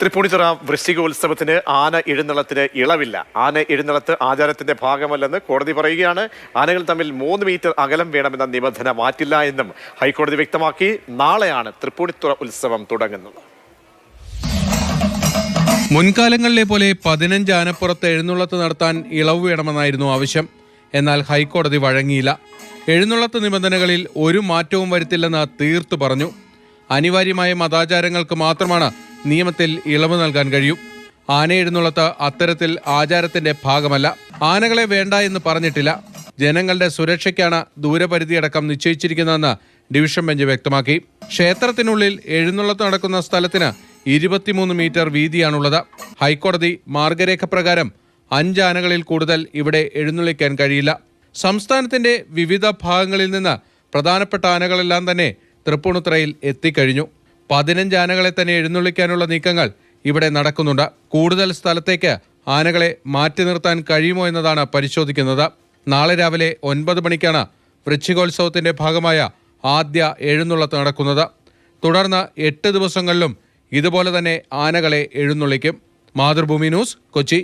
തൃപ്പൂണിത്തുറ വൃശ്ചികോത്സവത്തിന് ആന എഴുന്നള്ളത്തിന് ഇളവില്ല. ആന എഴുന്നള്ളത്ത് ആചാരത്തിന്റെ ഭാഗമല്ലെന്ന് കോടതി പറയുകയാണ്. ആനകൾ തമ്മിൽ 3 മീറ്റർ അകലം വേണമെന്ന നിബന്ധന മാറ്റില്ല എന്നും ഹൈക്കോടതി വ്യക്തമാക്കി. നാളെയാണ് തൃപ്പൂണിത്തുറ ഉത്സവം തുടങ്ങുന്നത്. മുൻകാലങ്ങളിലെ പോലെ 15 ആനപ്പുറത്ത് എഴുന്നള്ളത്ത് നടത്താൻ ഇളവ് വേണമെന്നായിരുന്നു ആവശ്യം. എന്നാൽ ഹൈക്കോടതി വഴങ്ങിയില്ല. എഴുന്നള്ളത്ത് നിബന്ധനകളിൽ ഒരു മാറ്റവും വരുത്തില്ലെന്ന് തീർത്തു പറഞ്ഞു. അനിവാര്യമായ മതാചാരങ്ങൾക്ക് മാത്രമാണ് നിയമത്തിൽ ഇളവ് നൽകാൻ കഴിയും. ആന എഴുന്നള്ളത്ത് അത്തരത്തിൽ ആചാരത്തിന്റെ ഭാഗമല്ല. ആനകളെ വേണ്ട എന്ന് പറഞ്ഞിട്ടില്ല. ജനങ്ങളുടെ സുരക്ഷയ്ക്കാണ് ദൂരപരിധിയടക്കം നിശ്ചയിച്ചിരിക്കുന്നതെന്ന് ഡിവിഷൻ ബെഞ്ച് വ്യക്തമാക്കി. ക്ഷേത്രത്തിനുള്ളിൽ എഴുന്നള്ളത്ത് നടക്കുന്ന സ്ഥലത്തിന് 23 മീറ്റർ വീതിയാണുള്ളത്. ഹൈക്കോടതി മാർഗരേഖ പ്രകാരം 5 ആനകളിൽ കൂടുതൽ ഇവിടെ എഴുന്നള്ളിക്കാൻ കഴിയില്ല. സംസ്ഥാനത്തിന്റെ വിവിധ ഭാഗങ്ങളിൽ നിന്ന് പ്രധാനപ്പെട്ട ആനകളെല്ലാം തന്നെ തൃപ്പൂണിത്തുറയിൽ എത്തിക്കഴിഞ്ഞു. 15 ആനകളെ തന്നെ എഴുന്നള്ളിക്കാനുള്ള നീക്കങ്ങൾ ഇവിടെ നടക്കുന്നുണ്ട്. കൂടുതൽ സ്ഥലത്തേക്ക് ആനകളെ മാറ്റി നിർത്താൻ കഴിയുമോ എന്നതാണ് പരിശോധിക്കുന്നത്. നാളെ രാവിലെ 9 മണിക്കാണ് വൃശ്ചികോത്സവത്തിന്റെ ഭാഗമായ ആദ്യ എഴുന്നള്ളത്ത് നടക്കുന്നത്. തുടർന്ന് 8 ദിവസങ്ങളിലും ഇതുപോലെ തന്നെ ആനകളെ എഴുന്നള്ളിക്കും. മാതൃഭൂമി ന്യൂസ്, കൊച്ചി.